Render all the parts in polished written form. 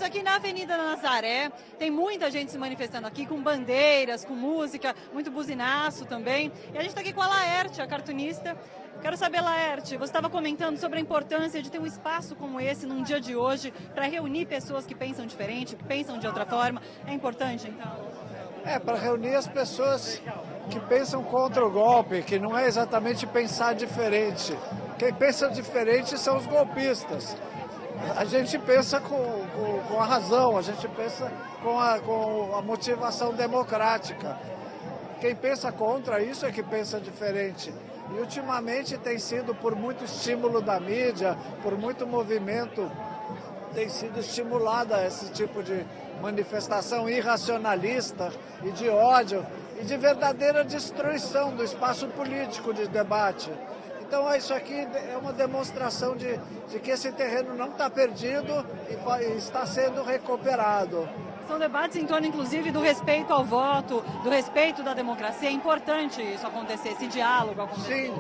aqui na Avenida da Nazaré, tem muita gente se manifestando aqui com bandeiras, com música, muito buzinaço também. E a gente está aqui com a Laerte, a cartunista. Quero saber, Laerte, você estava comentando sobre a importância de ter um espaço como esse num dia de hoje para reunir pessoas que pensam diferente, que pensam de outra forma. É importante, então? Para reunir as pessoas que pensam contra o golpe, que não é exatamente pensar diferente. Quem pensa diferente são os golpistas. A gente pensa com a razão, a gente pensa com a motivação democrática. Quem pensa contra isso é que pensa diferente. E ultimamente tem sido, por muito estímulo da mídia, por muito movimento, tem sido estimulada esse tipo de manifestação irracionalista e de ódio e de verdadeira destruição do espaço político de debate. Então isso aqui é uma demonstração de que esse terreno não está perdido e está sendo recuperado. São debates em torno, inclusive, do respeito ao voto, do respeito da democracia. É importante isso acontecer, esse diálogo acontecer.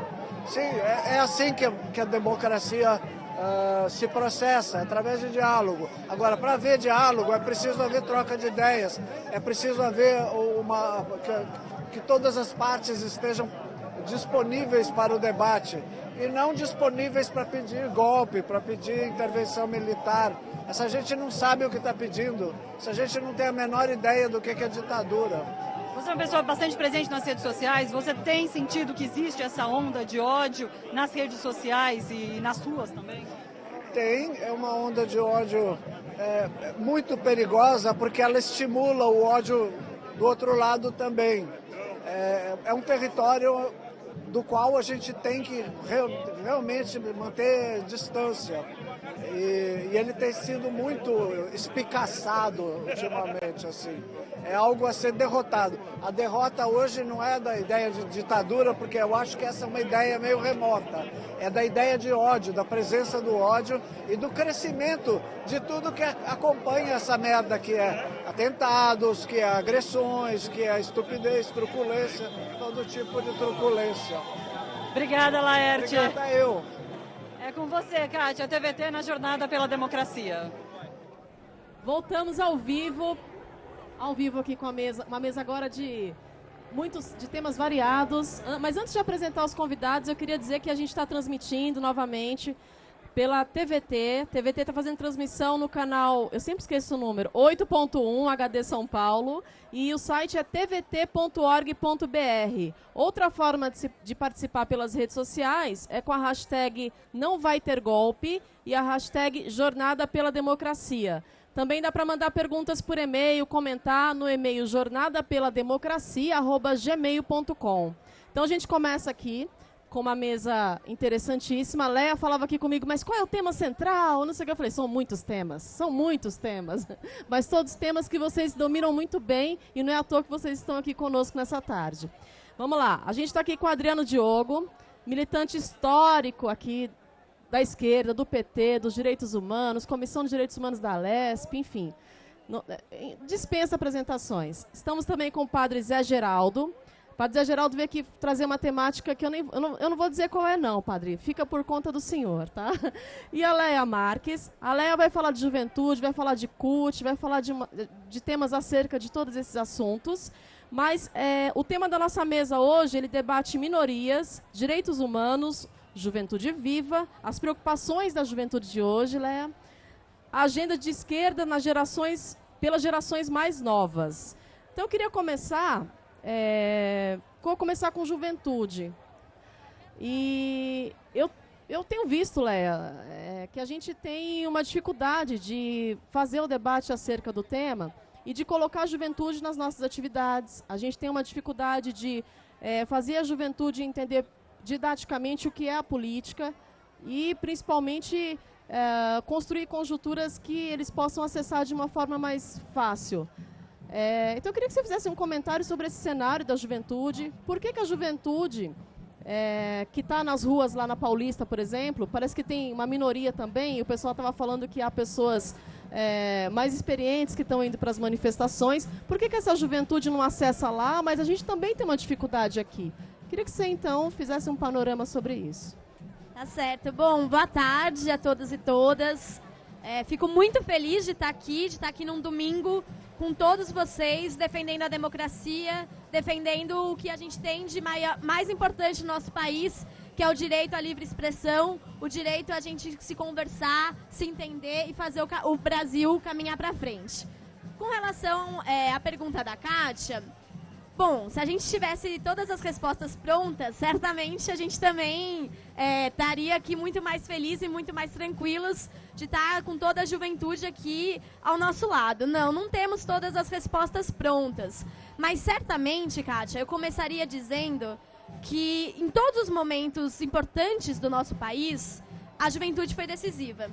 Sim, é assim que a democracia se processa, através de diálogo. Agora, para haver diálogo, é preciso haver troca de ideias, é preciso haver que todas as partes estejam disponíveis para o debate e não disponíveis para pedir golpe, para pedir intervenção militar. Essa gente não sabe o que está pedindo, essa gente não tem a menor ideia do que é ditadura. Você é uma pessoa bastante presente nas redes sociais, você tem sentido que existe essa onda de ódio nas redes sociais e nas suas também? Tem, é uma onda de ódio muito perigosa porque ela estimula o ódio do outro lado também. É um território do qual a gente tem que realmente manter distância. E ele tem sido muito espicaçado ultimamente, assim. É algo a ser derrotado. A derrota hoje não é da ideia de ditadura, porque eu acho que essa é uma ideia meio remota. É da ideia de ódio, da presença do ódio e do crescimento de tudo que acompanha essa merda, que é atentados, que é agressões, que é estupidez, truculência, todo tipo de truculência. Obrigada, Laerte. Obrigada eu. É com você, Kátia, TVT na Jornada pela Democracia. Voltamos ao vivo aqui com uma mesa agora de temas variados. Mas antes de apresentar os convidados, eu queria dizer que a gente está transmitindo novamente pela TVT. TVT está fazendo transmissão no canal, eu sempre esqueço o número, 8.1 HD São Paulo, e o site é tvt.org.br. Outra forma de participar pelas redes sociais é com a hashtag Não Vai Ter Golpe e a hashtag Jornada pela Democracia. Também dá para mandar perguntas por e-mail, comentar no e-mail jornadapelademocracia@gmail.com. Então a gente começa aqui com uma mesa interessantíssima. A Léa falava aqui comigo, mas qual é o tema central? Não sei o que. Eu falei, são muitos temas, mas todos temas que vocês dominam muito bem e não é à toa que vocês estão aqui conosco nessa tarde. Vamos lá, a gente está aqui com o Adriano Diogo, militante histórico aqui da esquerda, do PT, dos direitos humanos, Comissão de Direitos Humanos da Alesp, enfim. Dispensa apresentações. Estamos também com o padre Zé Geraldo. O padre Zé Geraldo veio aqui trazer uma temática que eu não vou dizer qual é não, padre. Fica por conta do senhor, tá? E a Léa Marques. A Léa vai falar de juventude, vai falar de CUT, vai falar de temas acerca de todos esses assuntos. Mas o tema da nossa mesa hoje, ele debate minorias, direitos humanos, juventude viva, as preocupações da juventude de hoje, Léa, a agenda de esquerda pelas gerações mais novas. Então eu queria começar com juventude. E eu tenho visto, Léa, que a gente tem uma dificuldade de fazer o debate acerca do tema e de colocar a juventude nas nossas atividades. A gente tem uma dificuldade de fazer a juventude entender didaticamente o que é a política e, principalmente, construir conjunturas que eles possam acessar de uma forma mais fácil. Então, eu queria que você fizesse um comentário sobre esse cenário da juventude. Por que a juventude, que está nas ruas lá na Paulista, por exemplo, parece que tem uma minoria também, e o pessoal estava falando que há pessoas mais experientes que estão indo para as manifestações. Por que essa juventude não acessa lá, mas a gente também tem uma dificuldade aqui? Queria que você, então, fizesse um panorama sobre isso. Tá certo. Bom, boa tarde a todos e todas. Fico muito feliz de estar aqui num domingo com todos vocês, defendendo a democracia, defendendo o que a gente tem de mais importante no nosso país, que é o direito à livre expressão, o direito a gente se conversar, se entender e fazer o Brasil caminhar para frente. Com relação à pergunta da Kátia, bom, se a gente tivesse todas as respostas prontas, certamente a gente também estaria aqui muito mais feliz e muito mais tranquilos de estar com toda a juventude aqui ao nosso lado. Não temos todas as respostas prontas. Mas certamente, Kátia, eu começaria dizendo que em todos os momentos importantes do nosso país, a juventude foi decisiva.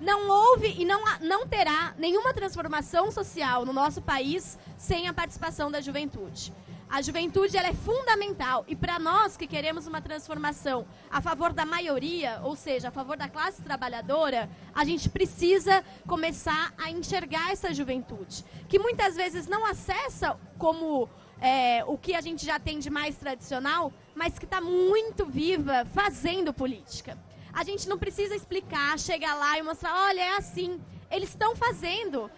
Não houve e não terá nenhuma transformação social no nosso país sem a participação da juventude. A juventude ela é fundamental e para nós que queremos uma transformação a favor da maioria, ou seja, a favor da classe trabalhadora, a gente precisa começar a enxergar essa juventude, que muitas vezes não acessa como o que a gente já tem de mais tradicional, mas que está muito viva fazendo política. A gente não precisa explicar, chegar lá e mostrar, olha, é assim. Eles estão fazendo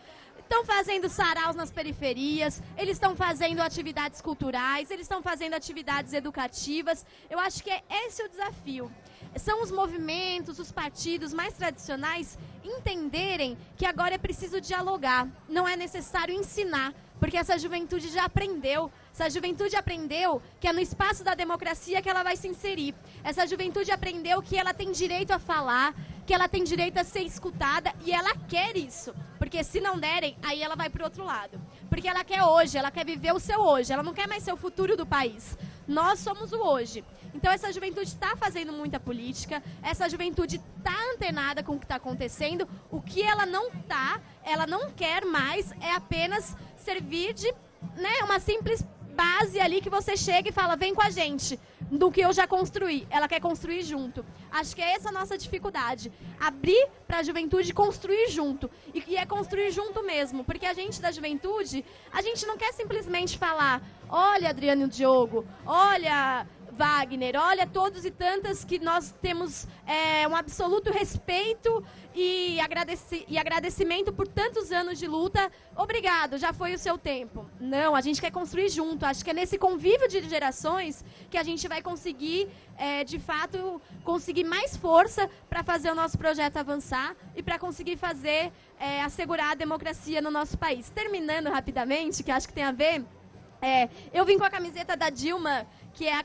saraus nas periferias, eles estão fazendo atividades culturais, eles estão fazendo atividades educativas. Eu acho que é esse o desafio. São os movimentos, os partidos mais tradicionais entenderem que agora é preciso dialogar, não é necessário ensinar, porque essa juventude já aprendeu. Essa juventude aprendeu que é no espaço da democracia que ela vai se inserir. Essa juventude aprendeu que ela tem direito a falar, que ela tem direito a ser escutada e ela quer isso. Porque se não derem, aí ela vai para o outro lado. Porque ela quer hoje, ela quer viver o seu hoje, ela não quer mais ser o futuro do país. Nós somos o hoje. Então essa juventude está fazendo muita política, essa juventude está antenada com o que está acontecendo. O que ela não quer mais é apenas servir de uma simples base ali que você chega e fala, vem com a gente, do que eu já construí. Ela quer construir junto. Acho que é essa a nossa dificuldade. Abrir para a juventude construir junto. E é construir junto mesmo. Porque a gente da juventude, a gente não quer simplesmente falar, olha, Adriano e Diogo, olha, Wagner, olha todos e tantas que nós temos um absoluto respeito e agradecimento por tantos anos de luta. Obrigado, já foi o seu tempo. Não, a gente quer construir junto. Acho que é nesse convívio de gerações que a gente vai conseguir, de fato, conseguir mais força para fazer o nosso projeto avançar e para conseguir fazer, assegurar a democracia no nosso país. Terminando rapidamente, que acho que tem a ver, eu vim com a camiseta da Dilma, que é a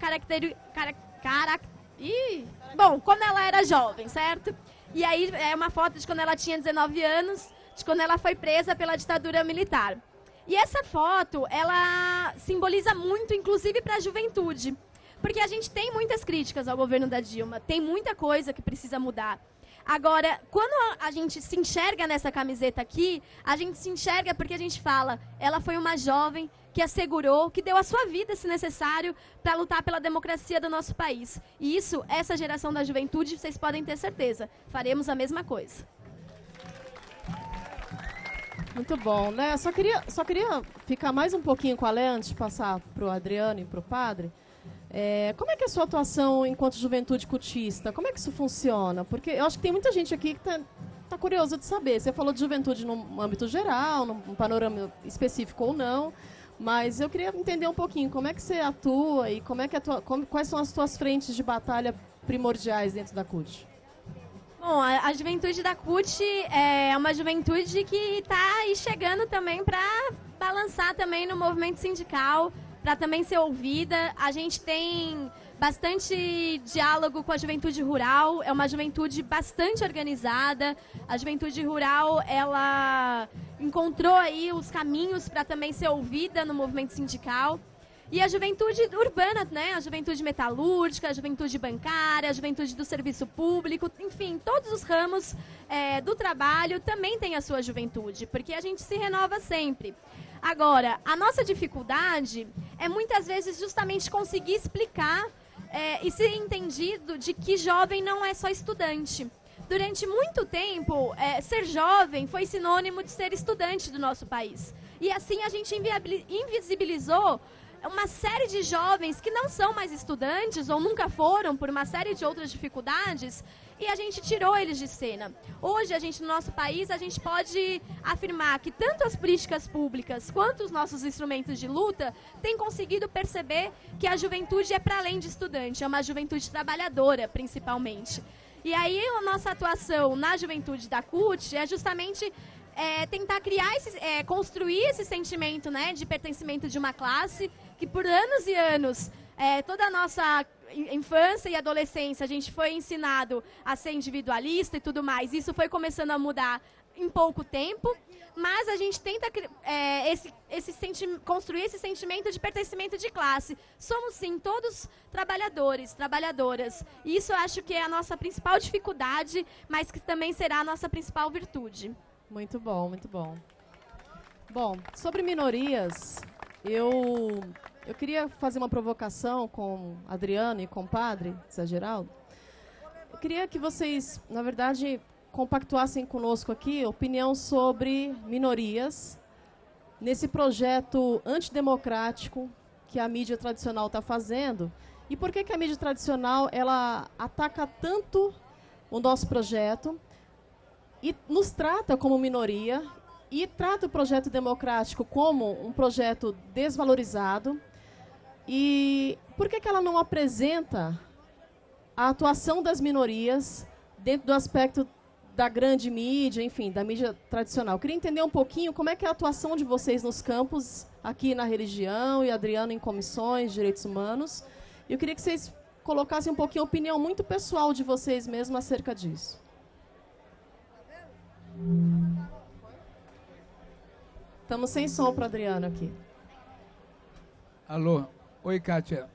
bom, quando ela era jovem, certo? E aí é uma foto de quando ela tinha 19 anos, de quando ela foi presa pela ditadura militar. E essa foto, ela simboliza muito, inclusive para a juventude. Porque a gente tem muitas críticas ao governo da Dilma, tem muita coisa que precisa mudar. Agora, quando a gente se enxerga nessa camiseta aqui, a gente se enxerga porque a gente fala, ela foi uma jovem que assegurou, que deu a sua vida, se necessário, para lutar pela democracia do nosso país. E isso, essa geração da juventude, vocês podem ter certeza, faremos a mesma coisa. Muito bom, né? Só queria ficar mais um pouquinho com a Léa antes de passar para o Adriano e para o padre. Como é que é a sua atuação enquanto juventude cutista? Como é que isso funciona? Porque eu acho que tem muita gente aqui que está curiosa de saber. Você falou de juventude num âmbito geral, num panorama específico ou não, mas eu queria entender um pouquinho como é que você atua e quais são as suas frentes de batalha primordiais dentro da CUT. Bom, a juventude da CUT é uma juventude que está aí chegando também para balançar também no movimento sindical, para também ser ouvida. A gente tem bastante diálogo com a juventude rural, é uma juventude bastante organizada. A juventude rural, ela encontrou aí os caminhos para também ser ouvida no movimento sindical. E a juventude urbana, né? A juventude metalúrgica, a juventude bancária, a juventude do serviço público, enfim, todos os ramos do trabalho também tem a sua juventude, porque a gente se renova sempre. Agora, a nossa dificuldade é muitas vezes justamente conseguir explicar e ser entendido de que jovem não é só estudante. Durante muito tempo, ser jovem foi sinônimo de ser estudante do nosso país. E assim a gente invisibilizou uma série de jovens que não são mais estudantes ou nunca foram por uma série de outras dificuldades e a gente tirou eles de cena. Hoje, no nosso país, a gente pode afirmar que tanto as políticas públicas quanto os nossos instrumentos de luta têm conseguido perceber que a juventude é para além de estudante, é uma juventude trabalhadora, principalmente. E aí, a nossa atuação na juventude da CUT é justamente tentar criar, construir esse sentimento, né, de pertencimento de uma classe que por anos e anos, toda a nossa infância e adolescência, a gente foi ensinado a ser individualista e tudo mais. Isso foi começando a mudar em pouco tempo, mas a gente tenta construir esse sentimento de pertencimento de classe. Somos, sim, todos trabalhadores, trabalhadoras. E isso eu acho que é a nossa principal dificuldade, mas que também será a nossa principal virtude. Muito bom, muito bom. Bom, sobre minorias, eu queria fazer uma provocação com Adriano e com o padre Zé Geraldo. Eu queria que vocês, na verdade, compactuassem conosco aqui opinião sobre minorias nesse projeto antidemocrático que a mídia tradicional está fazendo. E por que a mídia tradicional ela ataca tanto o nosso projeto e nos trata como minoria e trata o projeto democrático como um projeto desvalorizado? E por que ela não apresenta a atuação das minorias dentro do aspecto da grande mídia, enfim, da mídia tradicional? Eu queria entender um pouquinho como é que é a atuação de vocês nos campos, aqui na religião, e Adriano em comissões de direitos humanos. Eu queria que vocês colocassem um pouquinho a opinião muito pessoal de vocês mesmo acerca disso. Estamos sem som para Adriano aqui. Alô? Oi, Kátia.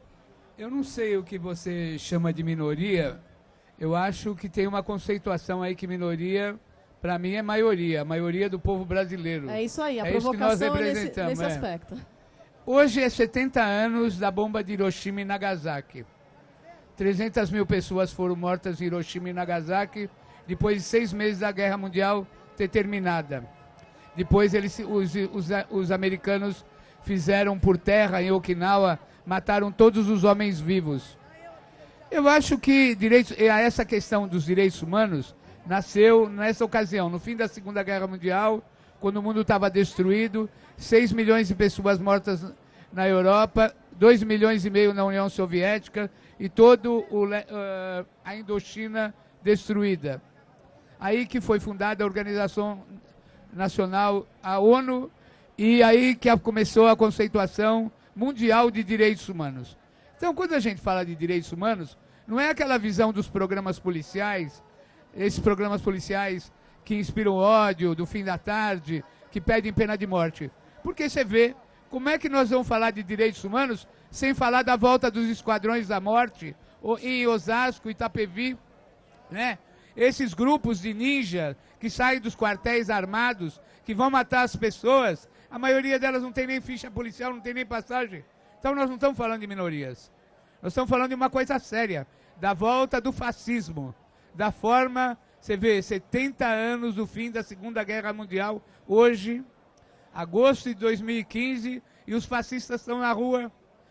Eu não sei o que você chama de minoria. Eu acho que tem uma conceituação aí que minoria, para mim, é maioria. A maioria do povo brasileiro. É isso aí, a provocação que nós representamos, nesse aspecto. Hoje é 70 anos da bomba de Hiroshima e Nagasaki. 300 mil pessoas foram mortas em Hiroshima e Nagasaki depois de 6 meses da Guerra Mundial ter terminada. Depois os americanos fizeram por terra em Okinawa, mataram todos os homens vivos. Eu acho que essa questão dos direitos humanos nasceu nessa ocasião, no fim da Segunda Guerra Mundial, quando o mundo estava destruído, 6 milhões de pessoas mortas na Europa, 2,5 milhões na União Soviética e toda a Indochina destruída. Aí que foi fundada a Organização Nacional, a ONU, e aí que começou a conceituação mundial de direitos humanos. Então, quando a gente fala de direitos humanos, não é aquela visão dos programas policiais, esses programas policiais que inspiram ódio, do fim da tarde, que pedem pena de morte. Porque você vê, como é que nós vamos falar de direitos humanos sem falar da volta dos esquadrões da morte, em Osasco, Itapevi, né? Esses grupos de ninja que saem dos quartéis armados, que vão matar as pessoas, a maioria delas não tem nem ficha policial, não tem nem passagem. Então nós não estamos falando de minorias. Nós estamos falando de uma coisa séria, da volta do fascismo, da forma, você vê, 70 anos do fim da Segunda Guerra Mundial, hoje, agosto de 2015, e os fascistas estão na rua,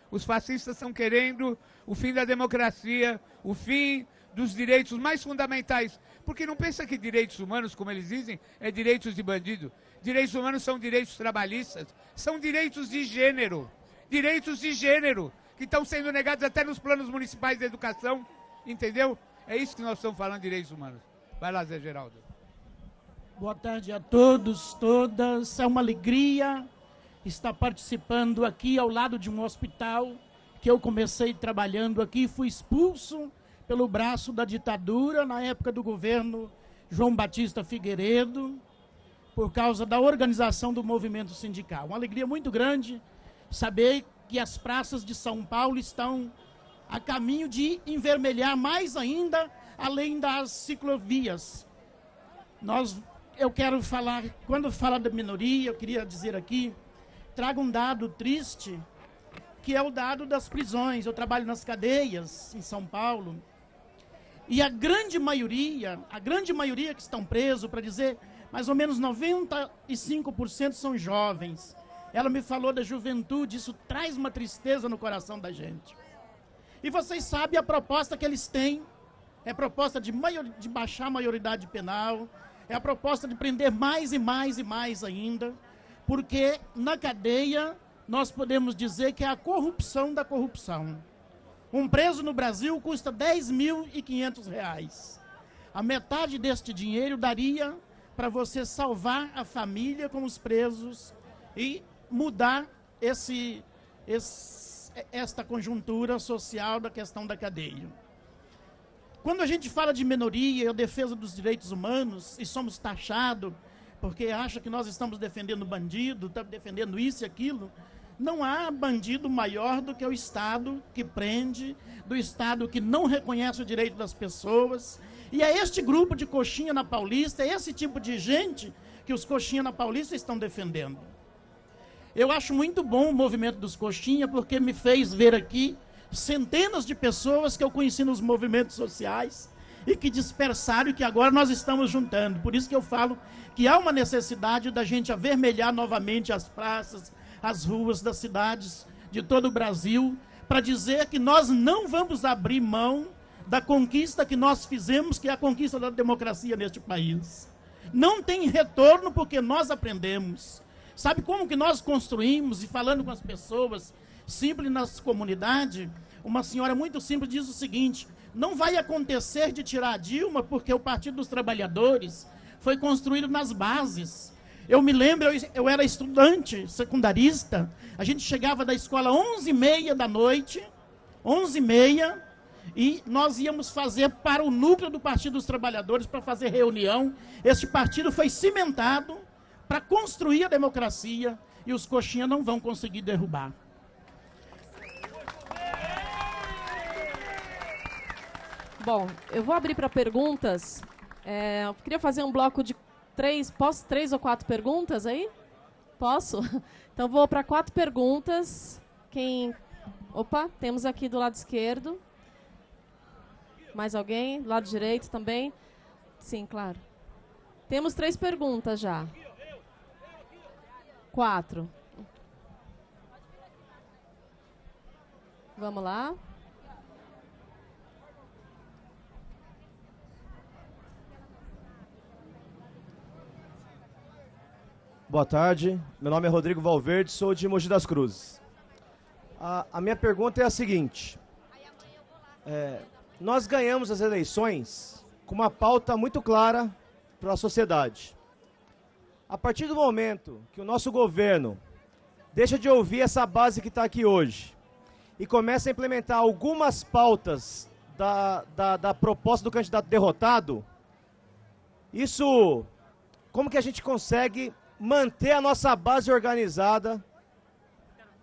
os fascistas estão querendo o fim da democracia, o fim dos direitos mais fundamentais. Porque não pensa que direitos humanos, como eles dizem, é direitos de bandido. Direitos humanos são direitos trabalhistas, são direitos de gênero. Direitos de gênero, que estão sendo negados até nos planos municipais de educação, entendeu? É isso que nós estamos falando de direitos humanos. Vai lá, Zé Geraldo. Boa tarde a todos, todas. É uma alegria estar participando aqui ao lado de um hospital que eu comecei trabalhando aqui, fui expulso pelo braço da ditadura na época do governo João Batista Figueiredo, por causa da organização do movimento sindical. Uma alegria muito grande saber que as praças de São Paulo estão a caminho de envermelhar mais ainda, além das ciclovias. Eu quero falar, quando fala da minoria, eu queria dizer aqui, trago um dado triste, que é o dado das prisões. Eu trabalho nas cadeias em São Paulo, e a grande maioria que estão presos, para dizer, mais ou menos 95% são jovens. ela me falou da juventude, isso traz uma tristeza no coração da gente. E vocês sabem a proposta que eles têm, é a proposta de baixar a maioridade penal, é a proposta de prender mais e mais e mais ainda, porque na cadeia nós podemos dizer que é a corrupção da corrupção. Um preso no Brasil custa R$10.500. A metade deste dinheiro daria para você salvar a família com os presos e mudar esta conjuntura social da questão da cadeia. Quando a gente fala de minoria, a defesa dos direitos humanos, e somos taxados porque acha que nós estamos defendendo bandido, estamos defendendo isso e aquilo, não há bandido maior do que o Estado que prende, do Estado que não reconhece o direito das pessoas. E é este grupo de coxinha na Paulista, é esse tipo de gente que os coxinha na Paulista estão defendendo. Eu acho muito bom o movimento dos coxinha, porque me fez ver aqui centenas de pessoas que eu conheci nos movimentos sociais e que dispersaram e que agora nós estamos juntando. Por isso que eu falo que há uma necessidade da gente avermelhar novamente as praças, as ruas das cidades de todo o Brasil, para dizer que nós não vamos abrir mão da conquista que nós fizemos, que é a conquista da democracia neste país. Não tem retorno porque nós aprendemos. Sabe como que nós construímos, e falando com as pessoas simples nas comunidades, uma senhora muito simples diz o seguinte: não vai acontecer de tirar a Dilma porque o Partido dos Trabalhadores foi construído nas bases. Eu me lembro, eu era estudante secundarista, a gente chegava da escola 11h30 da noite, 11h30, e nós íamos fazer para o núcleo do Partido dos Trabalhadores, para fazer reunião. Este partido foi cimentado para construir a democracia, e os coxinhas não vão conseguir derrubar. Bom, eu vou abrir para perguntas. Eu queria fazer um bloco de 3 ou 4 perguntas aí? Posso? Então vou para 4 perguntas. Opa, temos aqui do lado esquerdo. Mais alguém? Do lado direito também? Sim, claro. Temos 3 perguntas já. 4. Vamos lá. Boa tarde, meu nome é Rodrigo Valverde, sou de Mogi das Cruzes. A minha pergunta é a seguinte: nós ganhamos as eleições com uma pauta muito clara para a sociedade. A partir do momento que o nosso governo deixa de ouvir essa base que está aqui hoje e começa a implementar algumas pautas da proposta do candidato derrotado, como que a gente consegue manter a nossa base organizada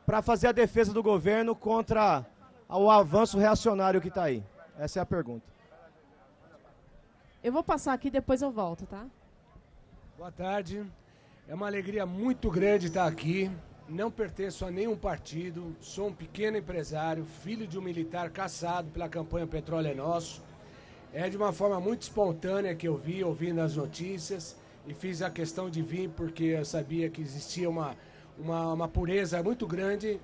para fazer a defesa do governo contra o avanço reacionário que está aí? Essa é a pergunta. Eu vou passar aqui, depois eu volto, tá? Boa tarde. É uma alegria muito grande estar aqui. Não pertenço a nenhum partido. Sou um pequeno empresário, filho de um militar caçado pela campanha Petróleo é Nosso. É de uma forma muito espontânea que eu vi, ouvindo as notícias, e fiz a questão de vir porque eu sabia que existia uma pureza muito grande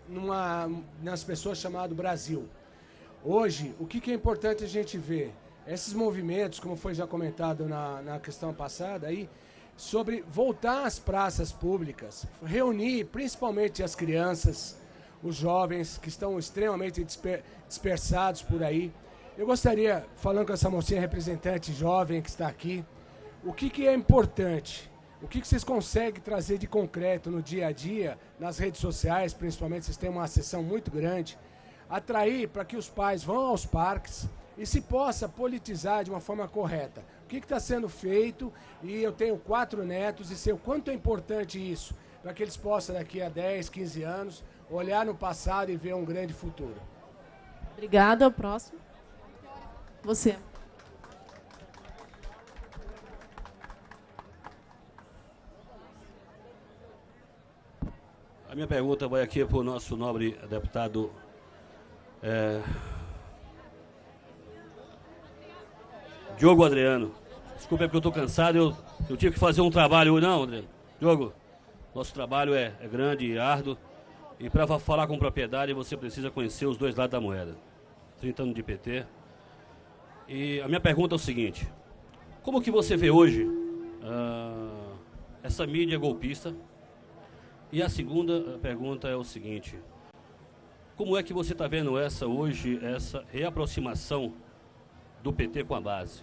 nas pessoas chamadas Brasil. Hoje, o que é importante a gente ver? Esses movimentos, como foi já comentado na questão passada, aí, sobre voltar às praças públicas, reunir principalmente as crianças, os jovens que estão extremamente dispersados por aí. Eu gostaria, falando com essa mocinha representante jovem que está aqui, o que é importante? O que vocês conseguem trazer de concreto no dia a dia, nas redes sociais, principalmente, vocês têm uma acessão muito grande, atrair para que os pais vão aos parques e se possa politizar de uma forma correta. O que está sendo feito? E eu tenho 4 netos e sei o quanto é importante isso, para que eles possam, daqui a 10, 15 anos, olhar no passado e ver um grande futuro. Obrigada. O próximo. Você. A minha pergunta vai aqui para o nosso nobre deputado Diogo Adriano. Desculpa, é porque eu estou cansado, eu tive que fazer um trabalho. Não, Adriano. Diogo, Nosso trabalho é grande e árduo. E para falar com propriedade, você precisa conhecer os dois lados da moeda. 30 anos de PT. E a minha pergunta é o seguinte. Como que você vê hoje essa mídia golpista? E a segunda pergunta é o seguinte. Como é que você está vendo essa reaproximação do PT com a base?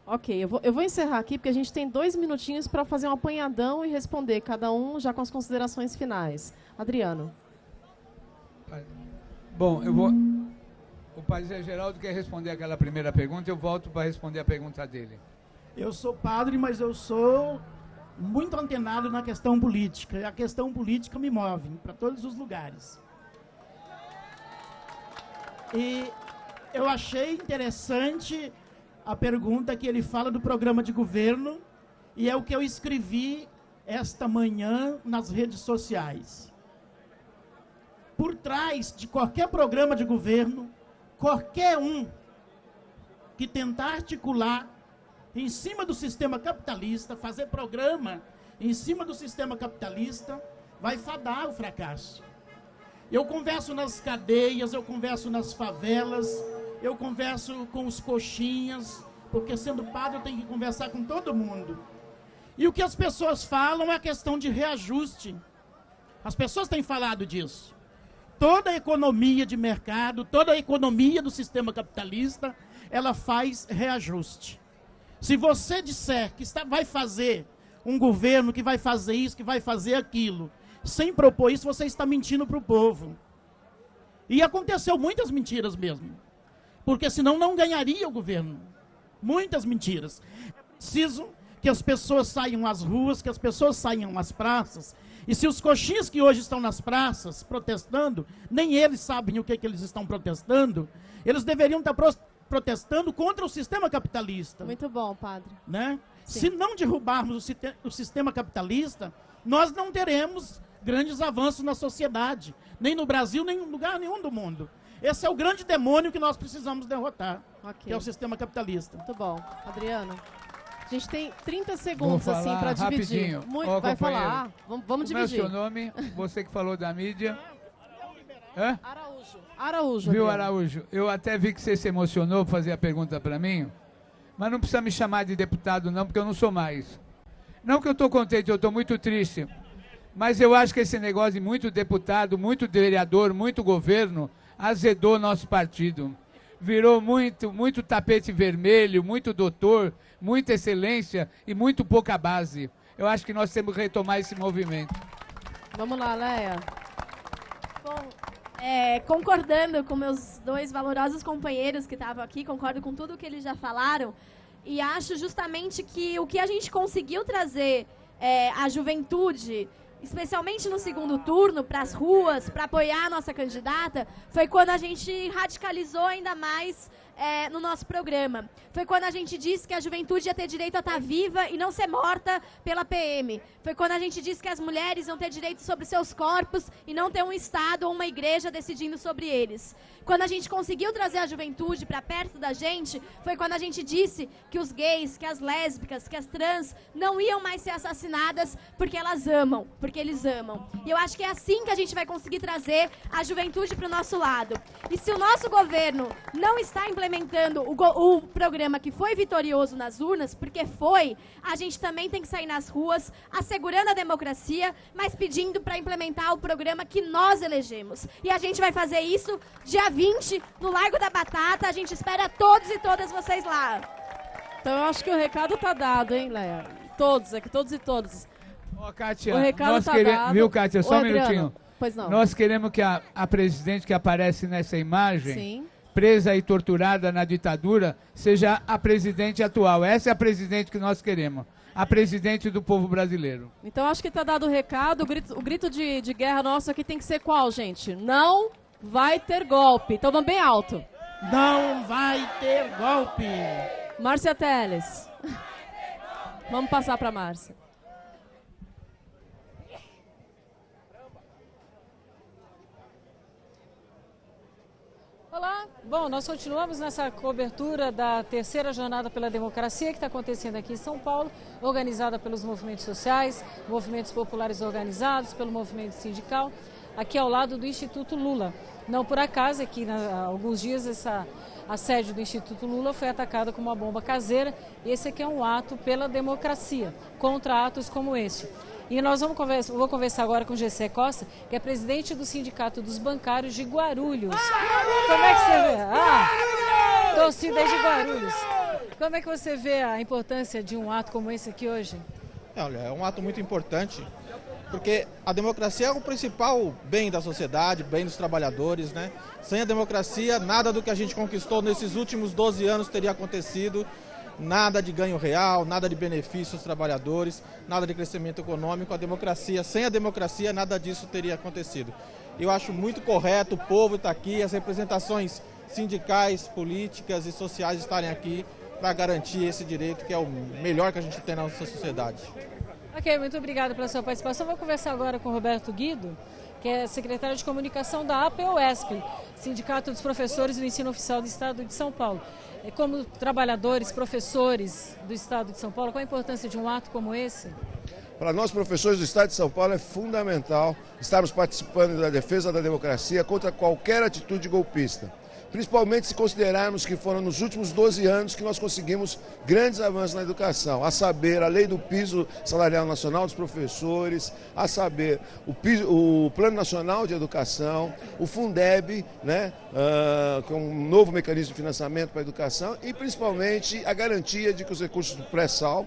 Ok, eu vou encerrar aqui, porque a gente tem 2 minutinhos para fazer um apanhadão e responder, cada um já com as considerações finais. Adriano. Bom, o padre Zé Geraldo quer responder aquela primeira pergunta, eu volto para responder a pergunta dele. Eu sou padre, mas eu sou muito antenado na questão política. E a questão política me move para todos os lugares. E eu achei interessante a pergunta que ele fala do programa de governo, e é o que eu escrevi esta manhã nas redes sociais. Por trás de qualquer programa de governo, qualquer um que tentar articular em cima do sistema capitalista, fazer programa em cima do sistema capitalista, vai fadar o fracasso. Eu converso nas cadeias, eu converso nas favelas, eu converso com os coxinhas, porque sendo padre eu tenho que conversar com todo mundo. E o que as pessoas falam é a questão de reajuste. As pessoas têm falado disso. Toda a economia de mercado, toda a economia do sistema capitalista, ela faz reajuste. Se você disser que vai fazer um governo que vai fazer isso, que vai fazer aquilo, sem propor isso, você está mentindo para o povo. E aconteceu muitas mentiras mesmo. Porque senão não ganharia o governo. Muitas mentiras. É preciso que as pessoas saiam às ruas, que as pessoas saiam às praças. E se os coxinhas que hoje estão nas praças protestando, nem eles sabem o que eles estão protestando, eles deveriam estar protestando contra o sistema capitalista. Muito bom, padre. Né? Se não derrubarmos o sistema capitalista, nós não teremos grandes avanços na sociedade. Nem no Brasil, nem em lugar nenhum do mundo. Esse é o grande demônio que nós precisamos derrotar, que é o sistema capitalista. Muito bom. Adriano? A gente tem 30 segundos assim para dividir. Vai falar. Vamos dividir. Como é o seu nome? Você que falou da mídia. Hã? Araújo. Viu, Adriano. Araújo? Eu até vi que você se emocionou para fazer a pergunta para mim, mas não precisa me chamar de deputado não, porque eu não sou mais. Não que eu estou contente, eu estou muito triste. Mas eu acho que esse negócio de muito deputado, muito vereador, muito governo, azedou nosso partido. Virou muito tapete vermelho, muito doutor, muita excelência e muito pouca base. Eu acho que nós temos que retomar esse movimento. Vamos lá, Leia. Bom, concordando com meus 2 valorosos companheiros que estavam aqui, concordo com tudo que eles já falaram, e acho justamente que o que a gente conseguiu trazer a juventude, especialmente no segundo turno, para as ruas, para apoiar a nossa candidata, foi quando a gente radicalizou ainda mais no nosso programa. Foi quando a gente disse que a juventude ia ter direito a estar viva e não ser morta pela PM. Foi quando a gente disse que as mulheres iam ter direito sobre seus corpos e não ter um Estado ou uma igreja decidindo sobre eles. Quando a gente conseguiu trazer a juventude para perto da gente, foi quando a gente disse que os gays, que as lésbicas, que as trans não iam mais ser assassinadas porque elas amam, porque eles amam. E eu acho que é assim que a gente vai conseguir trazer a juventude para o nosso lado. E se o nosso governo não está implementando o programa que foi vitorioso nas urnas, porque foi, a gente também tem que sair nas ruas, assegurando a democracia, mas pedindo para implementar o programa que nós elegemos. E a gente vai fazer isso dia 20, no Largo da Batata. A gente espera todos e todas vocês lá. Então eu acho que o recado tá dado, hein, Leia? Todos e todas. Ó, Kátia, O recado tá dado. Viu, Kátia, só um minutinho. Pois não. Nós queremos que a presidente que aparece nessa imagem, Sim. presa e torturada na ditadura, seja a presidente atual. Essa é a presidente que nós queremos. A presidente do povo brasileiro. Então acho que tá dado o recado. O grito de guerra nosso aqui tem que ser qual, gente? Não vai ter golpe. Então vamos bem alto. Não vai ter golpe. Márcia Teles. Vamos passar para Márcia. Olá, bom, nós continuamos nessa cobertura da terceira jornada pela democracia que está acontecendo aqui em São Paulo, organizada pelos movimentos sociais, movimentos populares organizados, pelo movimento sindical, aqui ao lado do Instituto Lula. Não por acaso, aqui há alguns dias a sede do Instituto Lula foi atacada com uma bomba caseira. Esse aqui é um ato pela democracia, contra atos como este. E nós vou conversar agora com o Gessé Costa, que é presidente do Sindicato dos Bancários de Guarulhos. Como é que você vê? Torcida de Guarulhos. Como é que você vê a importância de um ato como esse aqui hoje? Olha, é um ato muito importante, porque a democracia é o principal bem da sociedade, bem dos trabalhadores, né? Sem a democracia, nada do que a gente conquistou nesses últimos 12 anos teria acontecido. Nada de ganho real, nada de benefício aos trabalhadores, nada de crescimento econômico. A democracia, sem a democracia, nada disso teria acontecido. Eu acho muito correto o povo estar aqui, as representações sindicais, políticas e sociais estarem aqui para garantir esse direito que é o melhor que a gente tem na nossa sociedade. Ok, muito obrigada pela sua participação. Vou conversar agora com o Roberto Guido, que é secretário de comunicação da APOESP, Sindicato dos Professores do Ensino Oficial do Estado de São Paulo. Como trabalhadores, professores do Estado de São Paulo, qual a importância de um ato como esse? Para nós, professores do Estado de São Paulo, é fundamental estarmos participando da defesa da democracia contra qualquer atitude golpista. Principalmente se considerarmos que foram nos últimos 12 anos que nós conseguimos grandes avanços na educação, a saber, a lei do piso salarial nacional dos professores, a saber, o Plano Nacional de Educação, o Fundeb, né, com um novo mecanismo de financiamento para a educação e principalmente a garantia de que os recursos do pré-sal,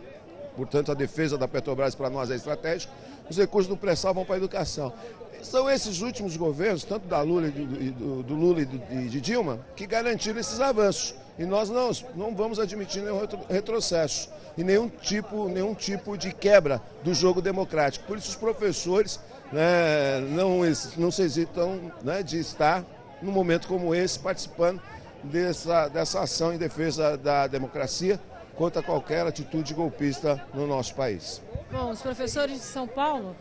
portanto a defesa da Petrobras para nós é estratégico, os recursos do pré-sal vão para a educação. São esses últimos governos, tanto da Lula do Lula e de Dilma, que garantiram esses avanços. E nós não vamos admitir nenhum retrocesso e nenhum tipo de quebra do jogo democrático. Por isso os professores, né, não se hesitam, né, de estar, num momento como esse, participando dessa ação em defesa da democracia contra qualquer atitude golpista no nosso país. Bom, os professores de São Paulo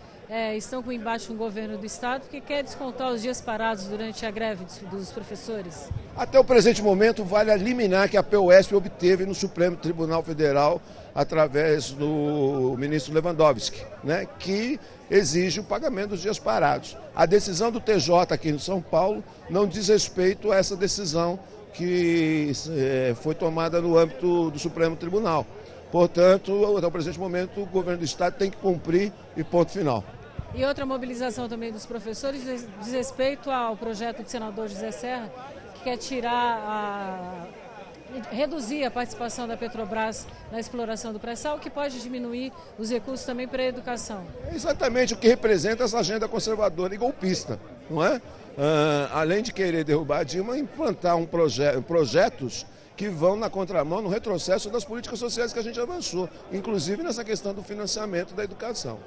estão com embate com o governo do Estado, que quer descontar os dias parados durante a greve dos professores. Até o presente momento, vale a liminar que a POESP obteve no Supremo Tribunal Federal, através do ministro Lewandowski, né, que exige o pagamento dos dias parados. A decisão do TJ aqui em São Paulo não diz respeito a essa decisão que foi tomada no âmbito do Supremo Tribunal. Portanto, até o presente momento, o governo do Estado tem que cumprir e ponto final. E outra mobilização também dos professores diz respeito ao projeto do senador José Serra, que quer reduzir a participação da Petrobras na exploração do pré-sal, que pode diminuir os recursos também para a educação. É exatamente o que representa essa agenda conservadora e golpista, não é? Além de querer derrubar a Dilma, implantar projetos que vão na contramão, no retrocesso das políticas sociais que a gente avançou, inclusive nessa questão do financiamento da educação.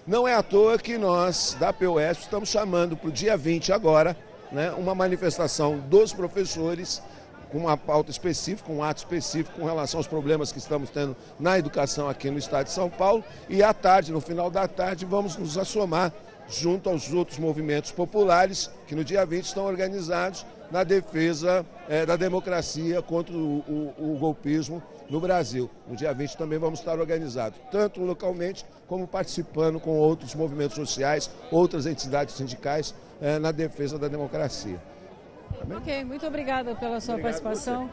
Não é à toa que nós, da POESP, estamos chamando para o dia 20 agora, né, uma manifestação dos professores, com uma pauta específica, um ato específico com relação aos problemas que estamos tendo na educação aqui no Estado de São Paulo. E à tarde, no final da tarde, vamos nos assomar junto aos outros movimentos populares que no dia 20 estão organizados na defesa da democracia contra o golpismo no Brasil. No dia 20 também vamos estar organizados, tanto localmente como participando com outros movimentos sociais, outras entidades sindicais na defesa da democracia. Ok, muito obrigada pela sua participação.